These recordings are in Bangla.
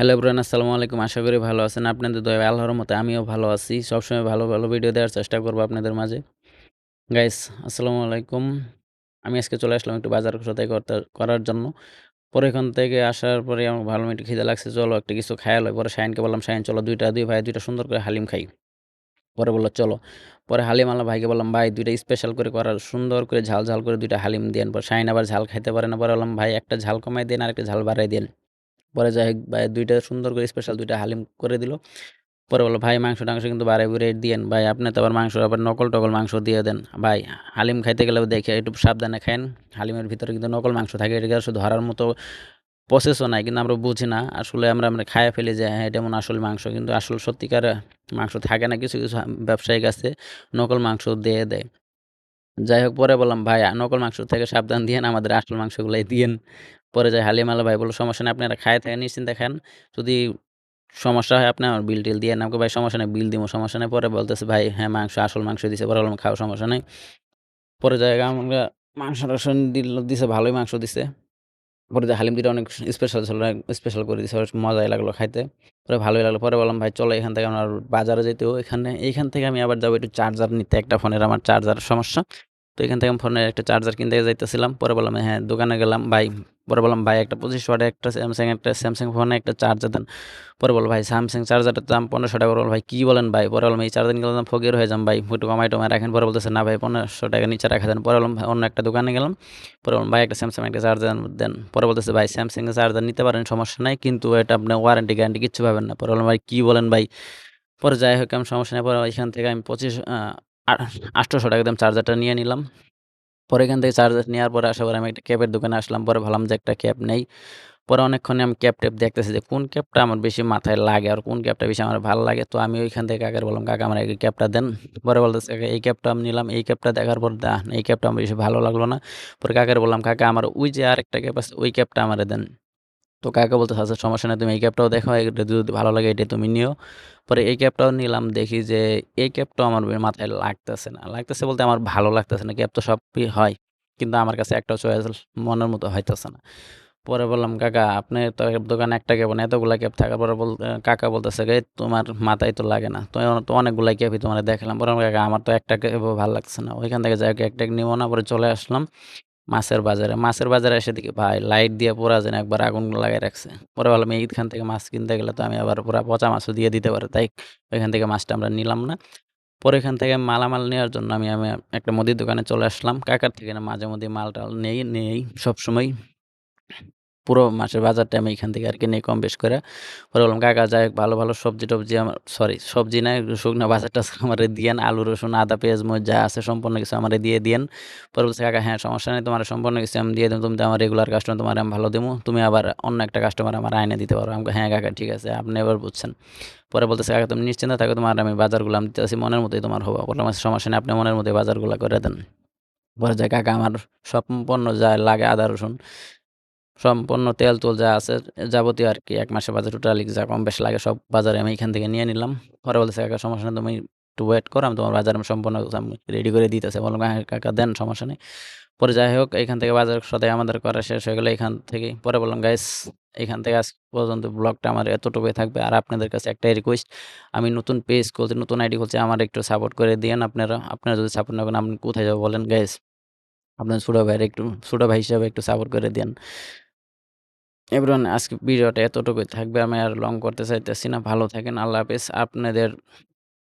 হ্যালো এভরিওয়ান, আসসালামু আলাইকুম। আশা করি ভালো আছেন। আপনাদের দয়ায় আল্লাহর রহমতে আমিও ভালো আছি। সবসময় ভালো, ভালো ভিডিও দেওয়ার চেষ্টা করব আপনাদের মাঝে। গাইস আসসালামু আলাইকুম। আমি আজকে চলে আসলাম একটু বাজার সদাই করার জন্য। পরে এখান থেকে আসার পরে আমার ভালো একটু খিদে লাগছে। চলো একটা কিছু খাইয়া লই। পরে শাহিনকে বললাম, "শাহিন চলো ২ ভাইয়ে ২ টা সুন্দর করে হালিম খাই।" পরে বলল, "চলো।" পরে হালিম আনলাম। ভাইকে বললাম, "ভাই ২ টা স্পেশাল করে করার সুন্দর করে ঝাল, ঝাল করে ২ টা হালিম দিয়েন।" পরে শাহিন আবার ঝাল খাইতে পারে না। পরে বললাম, "ভাই একটা ঝাল কমায় দিয়েন, আরেকটা ঝাল বাড়ায় দিয়েন।" পরে যাই হোক ভাই ২ টা সুন্দর করে স্পেশাল ২ টা হালিম করে দিল। পরে বলল, "ভাই মাংস-টাংস কিন্তু বাড়ায়-বুড়ায় দিয়েন। ভাই আপনি তো আবার মাংস আবার নকল-টকল মাংস দিয়ে দেন। ভাই হালিম খাইতে গেলেও দেখে একটু সাবধানে খায়েন। হালিমের ভিতরে কিন্তু নকল মাংস থাকে। এটাকে আসলে ধরার মতো প্রসেসও নাই। কিন্তু আমরা বুঝি না। আসলে আমরা খাইয়া ফেলি যে হ্যাঁ, এটা মনে হয় আসল মাংস। কিন্তু আসল সত্যিকার মাংস থাকে না। কিছু, কিছু ব্যবসায়িক আছে নকল মাংস দিয়ে দেয়।" যাই হোক পরে বললাম, "ভাই নকল মাংস থেকে সাবধান দিয়েন। আমাদের আসল মাংসগুলাই দিয়েন।" পরে যাই হালিম আলা ভাই বলল, "সমস্যা নাই আপনারা খাইয়া থাকেন, নিশ্চিন্তে খান। যদি সমস্যা হয় আপনি আমার বিল-টিল দিয়েন।" আমি কই, "ভাই সমস্যা নাই, বিল দিমু, সমস্যা নাই।" পরে বলতেছে, "ভাই হ্যাঁ, মাংস আসল মাংস দিছে।" পরে বললাম, "খাও সমস্যা নাই।" পরে যাই আমরা মাংস-টাংস দিছে, ভালোই মাংস দিছে। পরে যে হালিম ২ টা অনেক স্পেশাল ছিল, স্পেশাল করে দিছে। বেশ মজাই লাগলো খাইতে। পরে ভালোই লাগলো। পরে বললাম, "ভাই চলো এখান থেকে আমার বাজারে যাইতে হবে। এইখান থেকে আমি আবার যাবো একটু চার্জার নিতে। একটা ফোনের আমার চার্জারের সমস্যা। তো এখান থেকে আমি ফোনের একটা চার্জার কিনতে যাইতেছিলাম।" পরে বললাম, "হ্যাঁ, দোকানে গেলাম। ভাই" পরে বললাম, "ভাই একটা ২৫ ওয়াটের একটা স্যামসাং ফোনে একটা চার্জার দেন।" পরে বলল, "ভাই স্যামসাং চার্জারটার দাম ৳১৫০০।" বললাম, "ভাই কি বলেন ভাই?" পরে বললাম, "এই চার্জার নিলে তো ফকির হয়ে যাম ভাই। একটু কমায়-টমায় রাখেন।" পরে বলতেছে, "না ভাই ৳১৫০০ নিচে রাখা যাবে না।" পরে বললাম, অন্য একটা দোকানে গেলাম। পরে বললাম, "ভাই একটা স্যামসাং একটা চার্জার দেন।" পরে বলতেছে, "ভাই স্যামসাং এর চার্জার নিতে পারেন, সমস্যা নাই। কিন্তু এটা আপনার ওয়ারেন্টি গ্যারান্টি কিচ্ছু পাবেন না।" পরে বললাম, "ভাই কি বলেন ভাই?" পরে যাই হোক আমি সমস্যা নাই। পরে এখান থেকে আমি ২৫ আ ৳৮০০ দিয়ে চার্জারটা নিয়ে নিলাম। পরে এখান থেকে চার্জার নেওয়ার পরে আসার পরে আমি একটা ক্যাপের দোকানে আসলাম। পরে ভাবলাম যে একটা ক্যাপ নেই। পরে অনেকক্ষণে আমি ক্যাপ-ট্যাপ দেখতেছি যে কোন ক্যাপটা আমার বেশি মাথায় লাগে আর কোন ক্যাপটা বেশি আমার ভাল লাগে। তো আমি ওইখান থেকে কাকারে বললাম, "কাকা আমার এই ক্যাপটা দেন।" পরে বলতেছে, "কাকা এই ক্যাপটা আমি নিলাম।" এই ক্যাপটা দেখার পর এই ক্যাপটা আমার বেশি ভালো লাগলো না। পরে কাকারে বললাম, "কাকা আমার ওই যে আরেকটা ক্যাপ আছে ওই ক্যাপটা আমারে দেন।" তো কাকা বলতেছে, "আচ্ছা সমস্যা নাই, তুমি এই ক্যাপটাও দেখো, এটা যদি ভালো লাগে এটাই তুমি নিও।" পরে এই ক্যাপটাও নিলাম। দেখি যে এই ক্যাপটাও আমার মাথায় লাগতেছে না। লাগতেছে বলতে আমার ভালো লাগতেছে না। ক্যাপ তো সবই হয়। কিন্তু আমার কাছে একটাও চয়েস মনের মতো হইতেছে না। পরে বললাম, "কাকা আপনি তো দোকানে একটা ক্যাপ না, এতগুলা ক্যাপ থাকার পরে কাকা বলতেছে, তোমার মাথায় তো লাগে না। তো অনেকগুলাই ক্যাপই তোমারে দেখালাম।" পরে আমি, "কাকা আমার তো একটা ক্যাপও ভাল লাগতেছে না।" ওইখান থেকে যাই হোক একটা নিবো না। পরে চলে আসলাম মাছের বাজারে। মাছের বাজারে এসে দেখি ভাই লাইট দিয়ে পুরা যেন একবার আগুন লাগায় রাখছে। পরে ভাবলাম এইখান থেকে মাছ কিনতে গেলে তো আমি আবার পুরা পচা মাছও দিয়ে দিতে পারে। তাই ওইখান থেকে মাছটা আমরা নিলাম না। পরে এখান থেকে মালামাল নেওয়ার জন্য আমি একটা মুদির দোকানে চলে আসলাম। কাকার থেকে না মাঝে-মধ্যে মাল-টাল নেই সবসময়। পুরো মাসের বাজারটা আমি এখান থেকে আরকি নেই কম বেশ করে। পরে বললাম, "কাকা যাই হোক ভালো, ভালো সবজি-টবজি সবজি না শুকনা বাজার-টাজার আমারে দিয়েন। আলু, রসুন, আদা, পেঁয়াজ, মরিচ যা আছে সম্পূর্ণ কিছু আমারে দিয়ে দিয়েন।" পরে বলছে, "কাকা হ্যাঁ, সমস্যা নাই। তোমারে সম্পূর্ণ কিছু আমি দিয়ে দিমু। তুমি তো আমার রেগুলার কাস্টমার, তোমারে আমি ভালো দিমু। তুমি আবার অন্য একটা কাস্টমার আমার আইনা দিতে পারো।" আমি কই, "হ্যাঁ, কাকা ঠিক আছে। আপনি এবার বুঝছেন।" পরে বলতেছে, "কাকা তুমি নিশ্চিন্তে থাকো। তোমার আমি বাজারগুলো আমি দিতেছি। মনের মতোই তোমার হবে।" বললাম, "আচ্ছা সমস্যা নেই। আপনি মনের মতোই বাজারগুলা করে দেন।" পরে যায় কাকা আমার সম্পূর্ণ যা লাগে আদা, রসুন সম্পূর্ণ তেল-তুল যা আছে যাবতীয় আরকি ১ মাসের বাজার টোটালি যা কম বেশ লাগে সব বাজারে আমি এখান থেকে নিয়ে নিলাম। পরে বলতেছে, "কাকা সমস্যা নাই তুমি একটু ওয়েট করো। আমি তোমার বাজার আমি সম্পূর্ণ আমি রেডি করে দিতেছি।" বললাম, "হ্যাঁ, কাকা দেন সমস্যা নেই।" পরে যাই হোক এখান থেকে বাজার সদাই আমাদের করা শেষ হয়ে গেল এখান থেকেই। পরে বললাম, "গাইস এখান থেকে আজ পর্যন্ত ব্লগটা আমার এতটুকুই থাকবে। আর আপনাদের কাছে একটাই রিকোয়েস্ট আমি নতুন পেজ খুলছি, নতুন আইডি খুলছি। আমার একটু সাপোর্ট করে দিয়েন আপনারা। আপনারা যদি সাপোর্ট না করেন আমি কোথায় যাবো বলেন গাইস? আপনার ছোট ভাই হিসেবে একটু সাপোর্ট করে দিয়েন।" এভরিওয়ান আজকে ভিডিওটা এতটুকুই থাকবে। আমি আর লং করতে চাইতেছি না। ভালো থাকেন। আল্লাহ হাফেজ। আপনাদের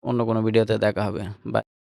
অন্য কোনো ভিডিওতে দেখা হবে। বাই।